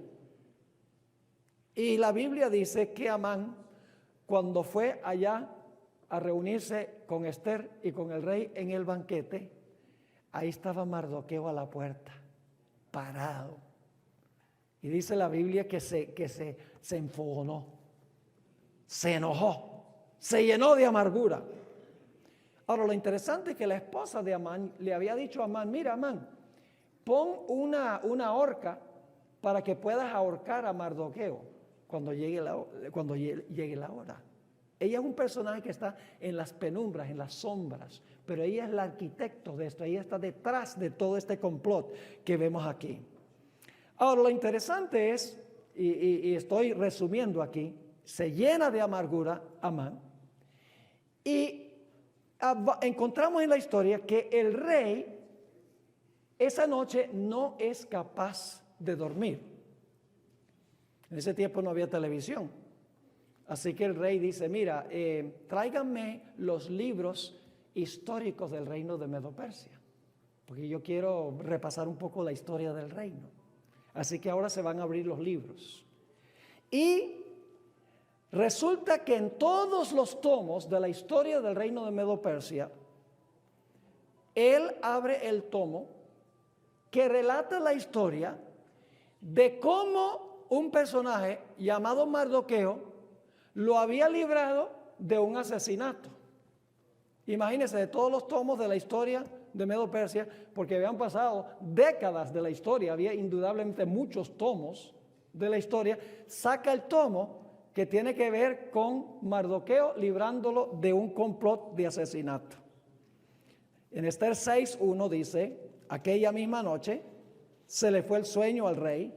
Y la Biblia dice que Amán, cuando fue allá a reunirse con Esther y con el rey en el banquete, ahí estaba Mardoqueo a la puerta, parado. Y dice la Biblia que se enfogonó, se enojó, se llenó de amargura. Ahora, lo interesante es que la esposa de Amán le había dicho a Amán, mira Amán, pon una horca para que puedas ahorcar a Mardoqueo cuando llegue la hora. Ella es un personaje que está en las penumbras, en las sombras, pero ella es la arquitecto de esto, ella está detrás de todo este complot que vemos aquí. Ahora, lo interesante es, y estoy resumiendo aquí, se llena de amargura Amán, y encontramos en la historia que el rey esa noche no es capaz de dormir. En ese tiempo no había televisión, así que el rey dice, mira, tráiganme los libros históricos del reino de Medo-Persia, porque yo quiero repasar un poco la historia del reino. Así que ahora se van a abrir los libros. Y resulta que en todos los tomos de la historia del reino de Medo-Persia, él abre el tomo que relata la historia de cómo un personaje llamado Mardoqueo lo había librado de un asesinato. Imagínense, de todos los tomos de la historia de Medo-Persia, porque habían pasado décadas de la historia, había indudablemente muchos tomos de la historia, saca el tomo que tiene que ver con Mardoqueo librándolo de un complot de asesinato. En Esther 6:1 dice, aquella misma noche, se le fue el sueño al rey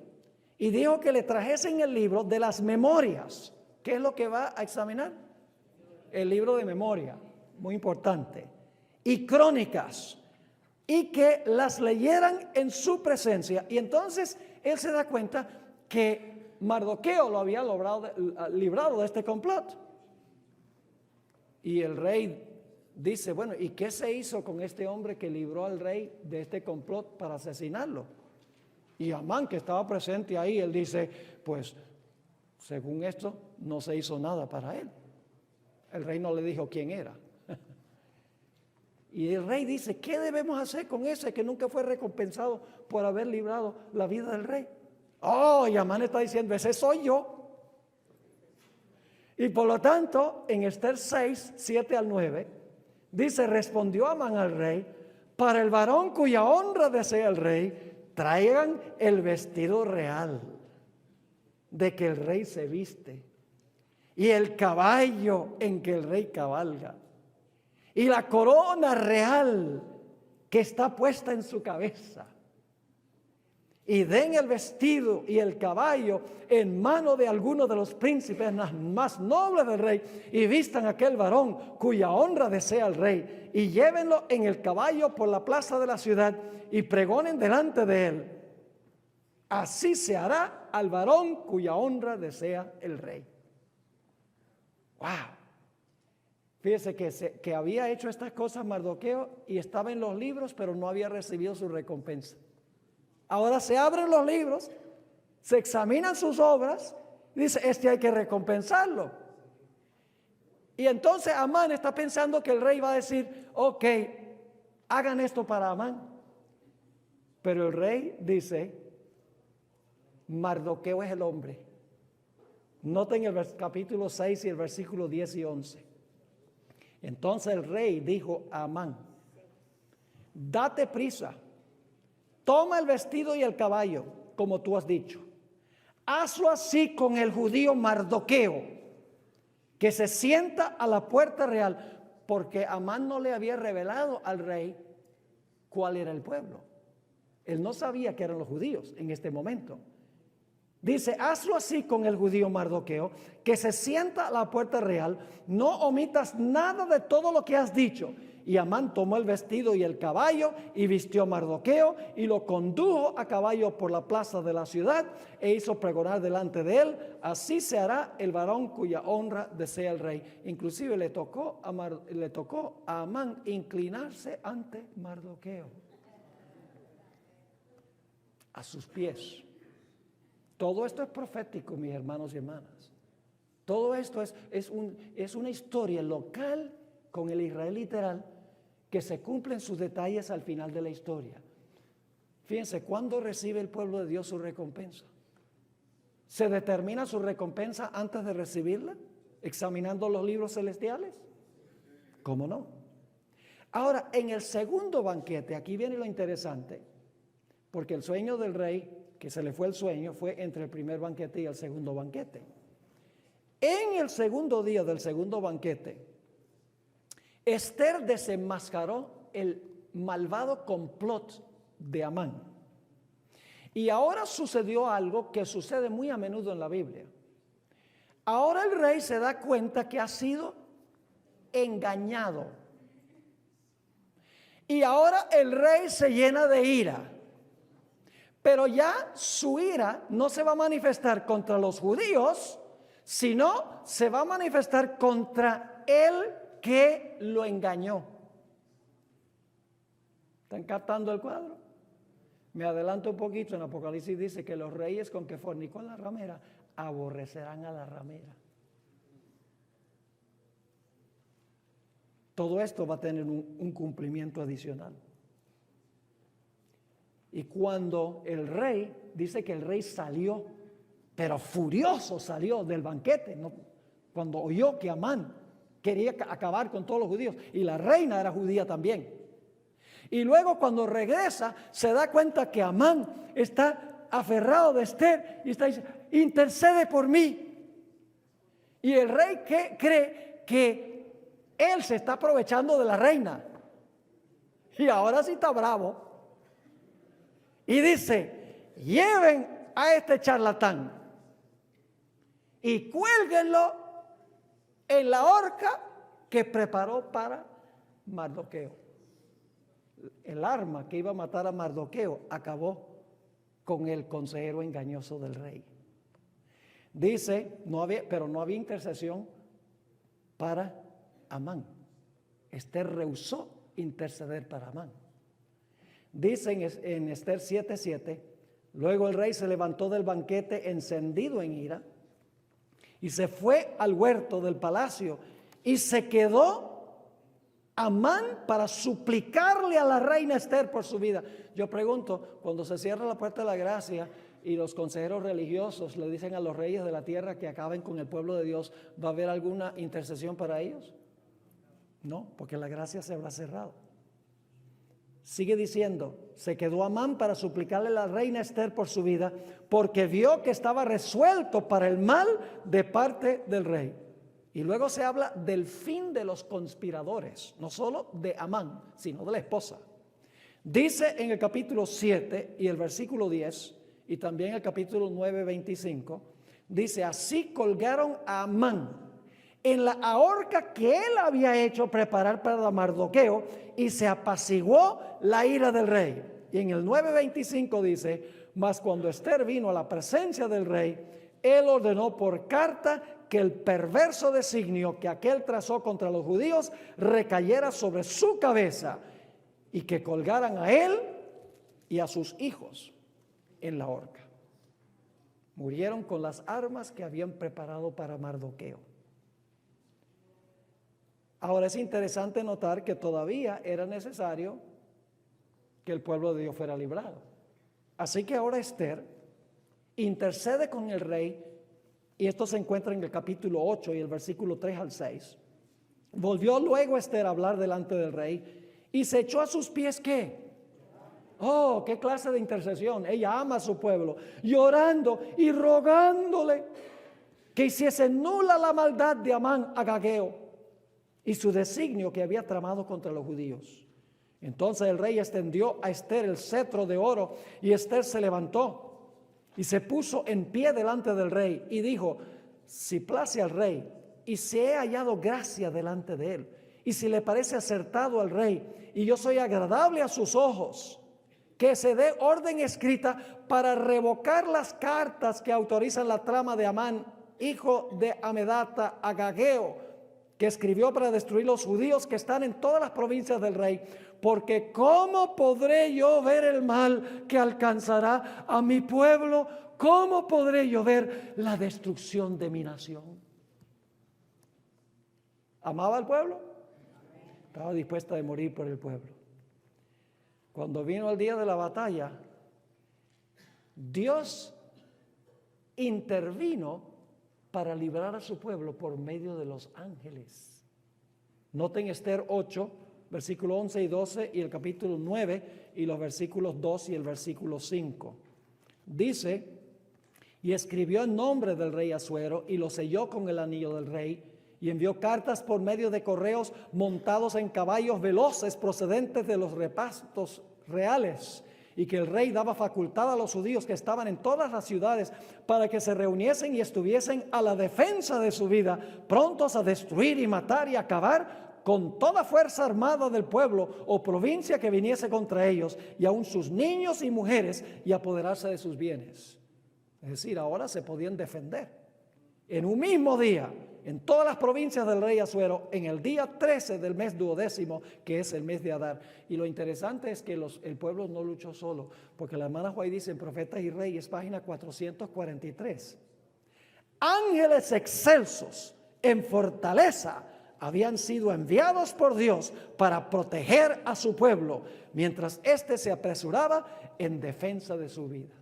y dijo que le trajesen el libro de las memorias. ¿Qué es lo que va a examinar? El libro de memoria, muy importante. Y crónicas, y que las leyeran en su presencia. Y entonces él se da cuenta que Mardoqueo lo había librado de este complot. Y el rey dice, bueno, ¿y qué se hizo con este hombre que libró al rey de este complot para asesinarlo? Y Amán, que estaba presente ahí, él dice, pues, según esto, no se hizo nada para él. El rey no le dijo quién era. Y el rey dice, ¿qué debemos hacer con ese que nunca fue recompensado por haber librado la vida del rey? Oh, y Amán está diciendo, ese soy yo. Y por lo tanto, en Esther 6, 7 al 9, dice, respondió Amán al rey, para el varón cuya honra desea el rey, traigan el vestido real de que el rey se viste y el caballo en que el rey cabalga y la corona real que está puesta en su cabeza, y den el vestido y el caballo en mano de alguno de los príncipes más nobles del rey, y vistan a aquel varón cuya honra desea el rey, y llévenlo en el caballo por la plaza de la ciudad, y pregonen delante de él. Así se hará al varón cuya honra desea el rey. ¡Wow! Fíjese que había hecho estas cosas Mardoqueo y estaba en los libros, pero no había recibido su recompensa. Ahora se abren los libros, se examinan sus obras, y dice, hay que recompensarlo. Y entonces Amán está pensando que el rey va a decir, ok, hagan esto para Amán. Pero el rey dice, Mardoqueo es el hombre. Noten el capítulo 6 y el versículo 10 y 11. Entonces el rey dijo a Amán, date prisa, toma el vestido y el caballo, como tú has dicho. Hazlo así con el judío Mardoqueo, que se sienta a la puerta real, porque Amán no le había revelado al rey cuál era el pueblo. Él no sabía que eran los judíos en este momento. Dice, hazlo así con el judío Mardoqueo, que se sienta a la puerta real, no omitas nada de todo lo que has dicho. Y Amán tomó el vestido y el caballo y vistió a Mardoqueo y lo condujo a caballo por la plaza de la ciudad e hizo pregonar delante de él, así se hará el varón cuya honra desea el rey. Inclusive le tocó a Amán inclinarse ante Mardoqueo, a sus pies. Todo esto es profético, mis hermanos y hermanas. Todo esto es una historia local con el Israel literal que se cumplen sus detalles al final de la historia. Fíjense, ¿cuándo recibe el pueblo de Dios su recompensa? ¿Se determina su recompensa antes de recibirla? ¿Examinando los libros celestiales? ¿Cómo no? Ahora, en el segundo banquete, aquí viene lo interesante, porque el sueño del rey, que se le fue el sueño, fue entre el primer banquete y el segundo banquete. En el segundo día del segundo banquete, Esther desenmascaró el malvado complot de Amán. Y ahora sucedió algo que sucede muy a menudo en la Biblia. Ahora el rey se da cuenta que ha sido engañado. Y ahora el rey se llena de ira. Pero ya su ira no se va a manifestar contra los judíos, sino se va a manifestar contra el que lo engañó. ¿Están captando el cuadro? Me adelanto un poquito. En Apocalipsis dice que los reyes con que fornicó la ramera aborrecerán a la ramera. Todo esto va a tener un cumplimiento adicional. Y cuando el rey, dice que el rey salió, pero furioso salió del banquete, ¿no? Cuando oyó que Amán quería acabar con todos los judíos, y la reina era judía también. Y luego cuando regresa, se da cuenta que Amán está aferrado de Esther y está diciendo, intercede por mí. Y el rey cree que él se está aprovechando de la reina. Y ahora sí está bravo. y dice, lleven a este charlatán y cuélguenlo en la horca que preparó para Mardoqueo. El arma que iba a matar a Mardoqueo acabó con el consejero engañoso del rey. Dice, pero no había intercesión para Amán. Esther rehusó interceder para Amán. Dice en Esther 7:7, luego el rey se levantó del banquete encendido en ira y se fue al huerto del palacio y se quedó Amán para suplicarle a la reina Esther por su vida. Yo pregunto, cuando se cierra la puerta de la gracia y los consejeros religiosos le dicen a los reyes de la tierra que acaben con el pueblo de Dios, ¿va a haber alguna intercesión para ellos? No, porque la gracia se habrá cerrado. Sigue diciendo, se quedó Amán para suplicarle a la reina Esther por su vida, porque vio que estaba resuelto para el mal de parte del rey. Y luego se habla del fin de los conspiradores, no solo de Amán, sino de la esposa. Dice en el capítulo 7 y el versículo 10, y también el capítulo 9, 25, dice, así colgaron a Amán en la horca que él había hecho preparar para Mardoqueo, y se apaciguó la ira del rey. Y en el 9:25 dice, mas cuando Esther vino a la presencia del rey, él ordenó por carta que el perverso designio que aquel trazó contra los judíos recayera sobre su cabeza y que colgaran a él y a sus hijos en la horca. Murieron con las armas que habían preparado para Mardoqueo. Ahora es interesante notar que todavía era necesario que el pueblo de Dios fuera librado. Así que ahora Esther intercede con el rey, y esto se encuentra en el capítulo 8 y el versículo 3 al 6. Volvió luego Esther a hablar delante del rey y se echó a sus pies, ¿qué? Oh, qué clase de intercesión. Ella ama a su pueblo, llorando y rogándole que hiciese nula la maldad de Amán agageo y su designio que había tramado contra los judíos. Entonces el rey extendió a Esther el cetro de oro, y Esther se levantó y se puso en pie delante del rey y dijo, si place al rey y si he hallado gracia delante de él, y si le parece acertado al rey y yo soy agradable a sus ojos, que se dé orden escrita para revocar las cartas que autorizan la trama de Amán, hijo de Amedata, agageo, que escribió para destruir los judíos que están en todas las provincias del rey, porque ¿cómo podré yo ver el mal que alcanzará a mi pueblo? ¿Cómo podré yo ver la destrucción de mi nación? ¿Amaba al pueblo? Estaba dispuesta a morir por el pueblo. Cuando vino el día de la batalla, Dios intervino para librar a su pueblo por medio de los ángeles. Noten Esther 8, versículo 11 y 12, y el capítulo 9 y los versículos 2 y el versículo 5. Dice, y escribió en nombre del rey Asuero y lo selló con el anillo del rey, y envió cartas por medio de correos montados en caballos veloces procedentes de los repastos reales, y que el rey daba facultad a los judíos que estaban en todas las ciudades para que se reuniesen y estuviesen a la defensa de su vida, prontos a destruir y matar y acabar con toda fuerza armada del pueblo o provincia que viniese contra ellos, y aun sus niños y mujeres, y apoderarse de sus bienes. Es decir, ahora se podían defender. En un mismo día, en todas las provincias del rey Asuero, en el día 13 del mes 12º, que es el mes de Adar. Y lo interesante es que el pueblo no luchó solo, porque la hermana Juay dice en Profetas y Reyes, página 443, ángeles excelsos en fortaleza habían sido enviados por Dios para proteger a su pueblo, mientras éste se apresuraba en defensa de su vida.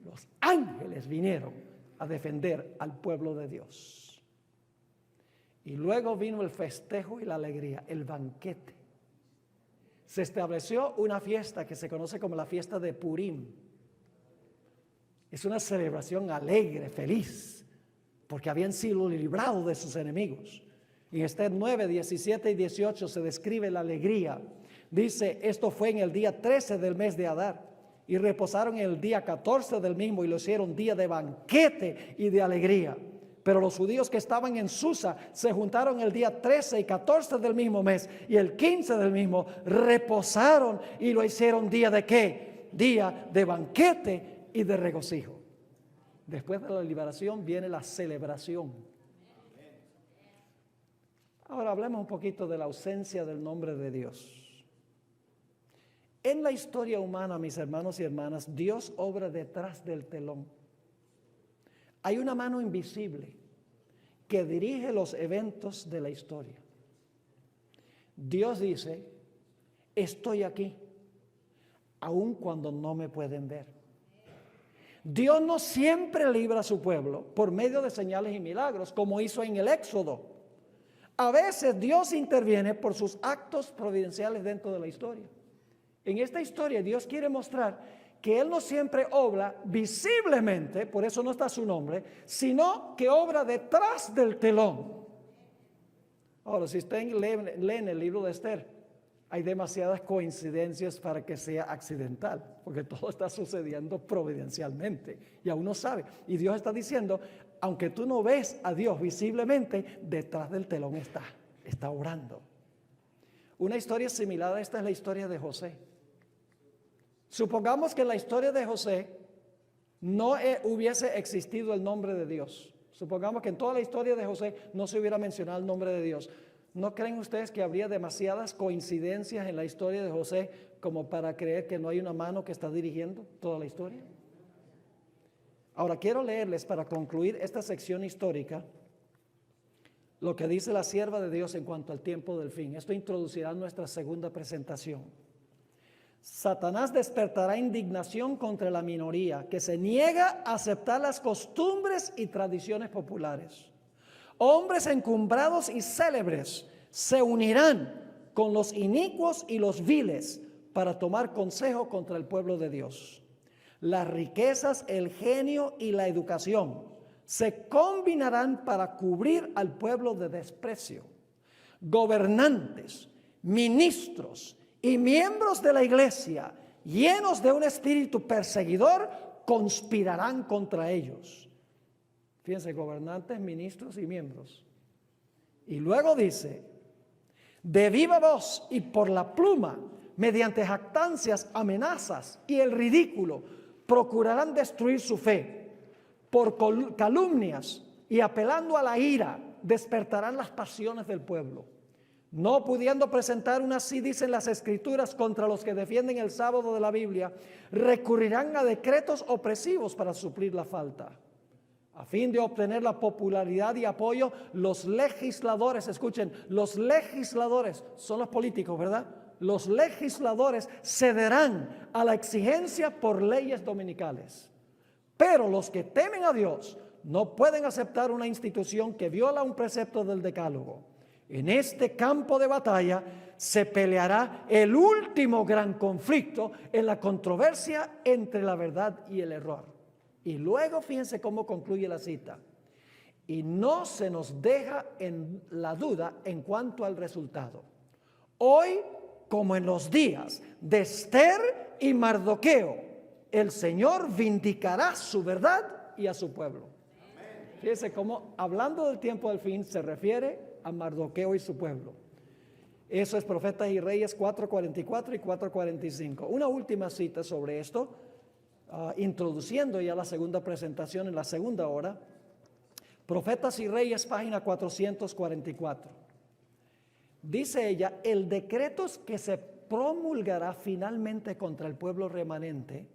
Los ángeles vinieron a defender al pueblo de Dios. Y luego vino el festejo y la alegría, el banquete. Se estableció una fiesta que se conoce como la fiesta de Purim. Es una celebración alegre, feliz, porque habían sido librados de sus enemigos. En Esther 9, 17 y 18 se describe la alegría. Dice, esto fue en el día 13 del mes de Adar. y reposaron el día 14 del mismo y lo hicieron día de banquete y de alegría. Pero los judíos que estaban en Susa se juntaron el día 13 y 14 del mismo mes y el 15 del mismo reposaron y lo hicieron día de ¿qué? Día de banquete y de regocijo. Después de la liberación viene la celebración. Ahora hablemos un poquito de la ausencia del nombre de Dios. En la historia humana, mis hermanos y hermanas, Dios obra detrás del telón. Hay una mano invisible que dirige los eventos de la historia. Dios dice, estoy aquí, aun cuando no me pueden ver. Dios no siempre libra a su pueblo por medio de señales y milagros, como hizo en el Éxodo. A veces Dios interviene por sus actos providenciales dentro de la historia. En esta historia Dios quiere mostrar que Él no siempre obra visiblemente, por eso no está su nombre, sino que obra detrás del telón. Ahora, si ustedes leen el libro de Esther, hay demasiadas coincidencias para que sea accidental, porque todo está sucediendo providencialmente y aún no sabe. Y Dios está diciendo, aunque tú no ves a Dios visiblemente, detrás del telón está obrando. Una historia similar a esta es la historia de José. Supongamos que en la historia de José no hubiese existido el nombre de Dios. Supongamos que en toda la historia de José no se hubiera mencionado el nombre de Dios. ¿No creen ustedes que habría demasiadas coincidencias en la historia de José como para creer que no hay una mano que está dirigiendo toda la historia? Ahora quiero leerles para concluir esta sección histórica lo que dice la sierva de Dios en cuanto al tiempo del fin. Esto introducirá nuestra segunda presentación. Satanás despertará indignación contra la minoría que se niega a aceptar las costumbres y tradiciones populares. Hombres encumbrados y célebres se unirán con los inicuos y los viles para tomar consejo contra el pueblo de Dios. Las riquezas, el genio y la educación se combinarán para cubrir al pueblo de desprecio. Gobernantes, ministros y miembros de la iglesia, llenos de un espíritu perseguidor, conspirarán contra ellos. Fíjense, gobernantes, ministros y miembros. Y luego dice, de viva voz y por la pluma, mediante jactancias, amenazas y el ridículo, procurarán destruir su fe. Por calumnias y apelando a la ira, despertarán las pasiones del pueblo. No pudiendo presentar una así, dicen las Escrituras, contra los que defienden el sábado de la Biblia, recurrirán a decretos opresivos para suplir la falta. A fin de obtener la popularidad y apoyo, los legisladores, escuchen, los legisladores son los políticos, ¿verdad? Los legisladores cederán a la exigencia por leyes dominicales. Pero los que temen a Dios no pueden aceptar una institución que viola un precepto del Decálogo. En este campo de batalla se peleará el último gran conflicto en la controversia entre la verdad y el error. Y luego fíjense cómo concluye la cita. Y no se nos deja en la duda en cuanto al resultado. Hoy, como en los días de Esther y Mardoqueo, el Señor vindicará su verdad y a su pueblo. Fíjense cómo, hablando del tiempo del fin, se refiere a Mardoqueo y su pueblo. Eso es Profetas y Reyes 4:44 y 4:45. Una última cita sobre esto, introduciendo ya la segunda presentación en la segunda hora. Profetas y Reyes, página 444. Dice ella, el decreto que se promulgará finalmente contra el pueblo remanente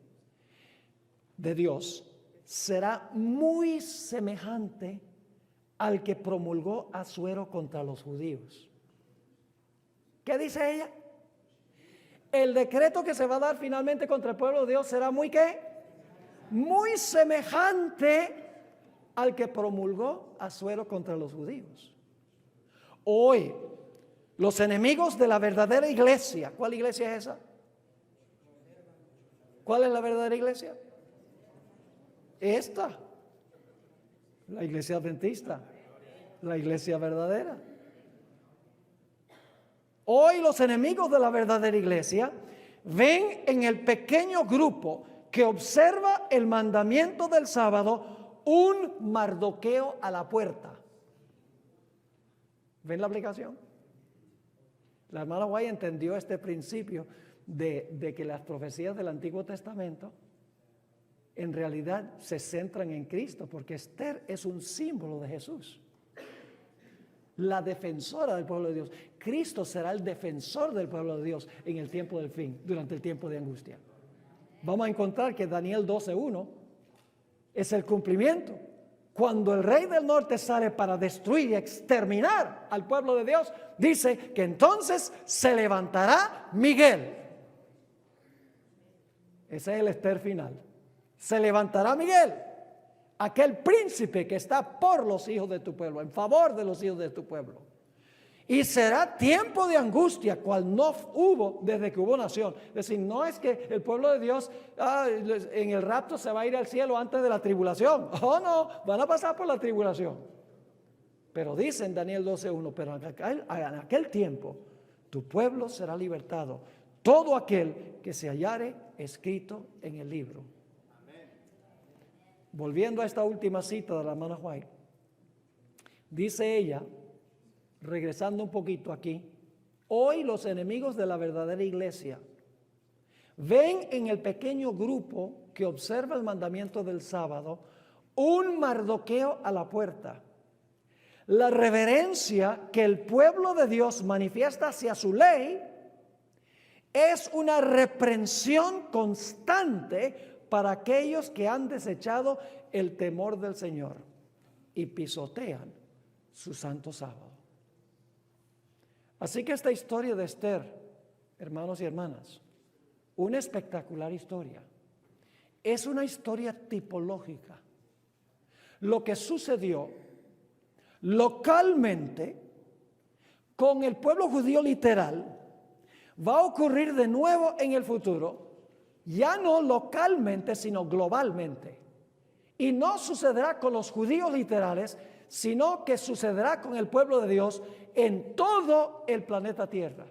de Dios será muy semejante al que promulgó Asuero contra los judíos. ¿Qué dice ella? El decreto que se va a dar finalmente contra el pueblo de Dios será muy ¿qué? Muy semejante al que promulgó Asuero contra los judíos. Hoy, los enemigos de la verdadera iglesia, ¿cuál iglesia es esa? ¿Cuál es la verdadera iglesia? Esta, la iglesia adventista, la iglesia verdadera. Hoy los enemigos de la verdadera iglesia ven en el pequeño grupo que observa el mandamiento del sábado un Mardoqueo a la puerta. ¿Ven la aplicación? La hermana White entendió este principio de que las profecías del Antiguo Testamento en realidad se centran en Cristo, porque Esther es un símbolo de Jesús, la defensora del pueblo de Dios. Cristo será el defensor del pueblo de Dios en el tiempo del fin, durante el tiempo de angustia. Vamos a encontrar que Daniel 12:1 es el cumplimiento. Cuando el rey del norte sale para destruir y exterminar al pueblo de Dios, dice que entonces se levantará Miguel. Ese es el Esther final. Se levantará Miguel, aquel príncipe que está por los hijos de tu pueblo, en favor de los hijos de tu pueblo. Y será tiempo de angustia, cual no hubo desde que hubo nación. Es decir, no es que el pueblo de Dios en el rapto se va a ir al cielo antes de la tribulación. Oh, no, van a pasar por la tribulación. Pero dice en Daniel 12:1, pero en aquel tiempo tu pueblo será libertado, todo aquel que se hallare escrito en el libro. Amén. Volviendo a esta última cita de la hermana White, dice ella, regresando un poquito aquí, hoy los enemigos de la verdadera iglesia ven en el pequeño grupo que observa el mandamiento del sábado un Mardoqueo a la puerta. La reverencia que el pueblo de Dios manifiesta hacia su ley es una reprensión constante para aquellos que han desechado el temor del Señor y pisotean su santo sábado. Así que esta historia de Esther, hermanos y hermanas, una espectacular historia, es una historia tipológica. Lo que sucedió localmente con el pueblo judío literal va a ocurrir de nuevo en el futuro, ya no localmente, sino globalmente. Y no sucederá con los judíos literales, sino que sucederá con el pueblo de Dios en todo el planeta Tierra.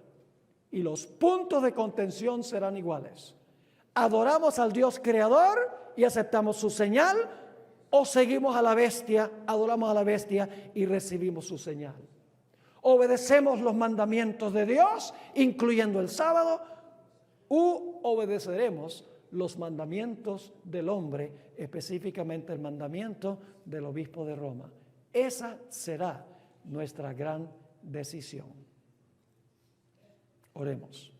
Y los puntos de contención serán iguales. ¿Adoramos al Dios creador y aceptamos su señal? ¿O seguimos a la bestia, adoramos a la bestia y recibimos su señal? ¿Obedecemos los mandamientos de Dios, incluyendo el sábado? ¿U obedeceremos los mandamientos del hombre, específicamente el mandamiento del obispo de Roma? Esa será nuestra gran decisión. Oremos.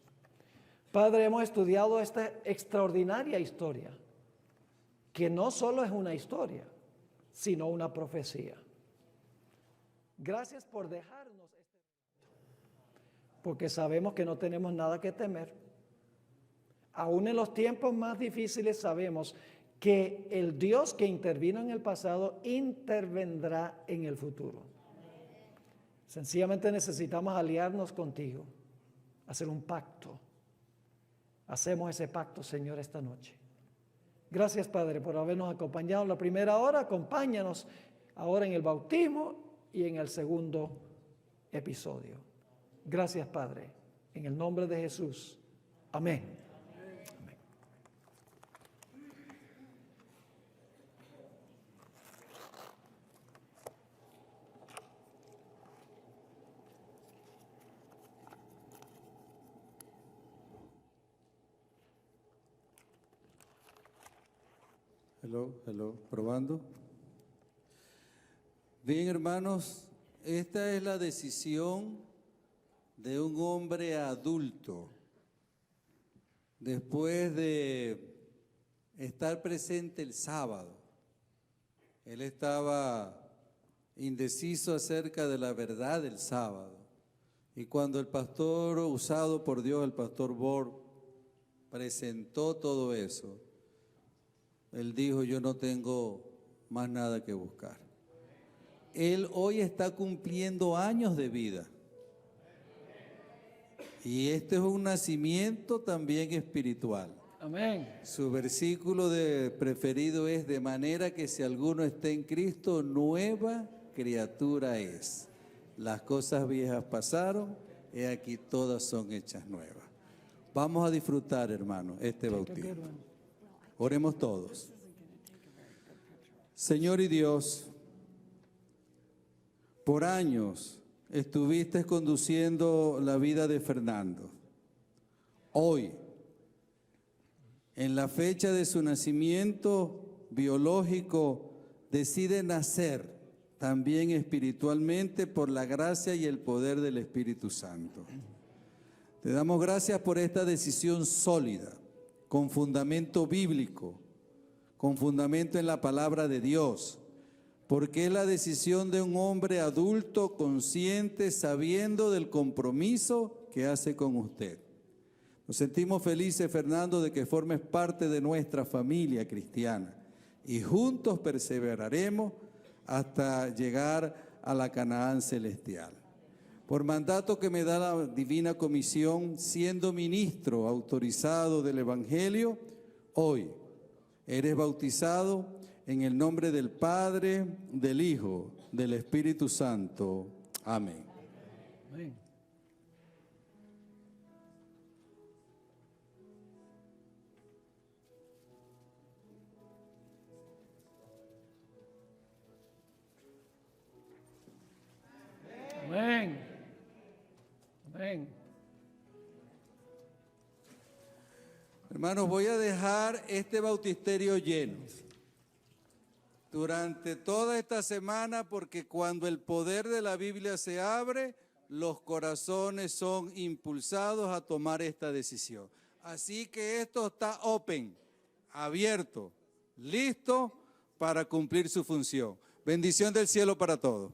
Padre, hemos estudiado esta extraordinaria historia, que no solo es una historia, sino una profecía. Gracias por dejarnos porque sabemos que no tenemos nada que temer. Aún en los tiempos más difíciles sabemos que el Dios que intervino en el pasado intervendrá en el futuro. Sencillamente necesitamos aliarnos contigo, hacer un pacto. Hacemos ese pacto, Señor, esta noche. Gracias, Padre, por habernos acompañado en la primera hora. Acompáñanos ahora en el bautismo y en el segundo episodio. Gracias, Padre, en el nombre de Jesús. Amén. Amén. Hello, probando. Bien, hermanos, esta es la decisión de un hombre adulto, después de estar presente el sábado. Él estaba indeciso acerca de la verdad del sábado. Y cuando el pastor, usado por Dios, el pastor Borg, presentó todo eso, él dijo: yo no tengo más nada que buscar. Él hoy está cumpliendo años de vida. Y este es un nacimiento también espiritual. Amén. Su versículo preferido es: de manera que si alguno está en Cristo, nueva criatura es. Las cosas viejas pasaron, he aquí todas son hechas nuevas. Vamos a disfrutar, hermano, este bautismo. Oremos todos. Señor y Dios, por años estuviste conduciendo la vida de Fernando. Hoy, en la fecha de su nacimiento biológico, decide nacer también espiritualmente por la gracia y el poder del Espíritu Santo. Te damos gracias por esta decisión sólida, con fundamento bíblico, con fundamento en la palabra de Dios, porque es la decisión de un hombre adulto, consciente, sabiendo del compromiso que hace con usted. Nos sentimos felices, Fernando, de que formes parte de nuestra familia cristiana y juntos perseveraremos hasta llegar a la Canaán celestial. Por mandato que me da la Divina Comisión, siendo ministro autorizado del Evangelio, hoy eres bautizado en el nombre del Padre, del Hijo, del Espíritu Santo. Amén. Amén. Amén. Amén. Hermanos, voy a dejar este bautisterio lleno durante toda esta semana, porque cuando el poder de la Biblia se abre, los corazones son impulsados a tomar esta decisión. Así que esto está open, abierto, listo para cumplir su función. Bendición del cielo para todos.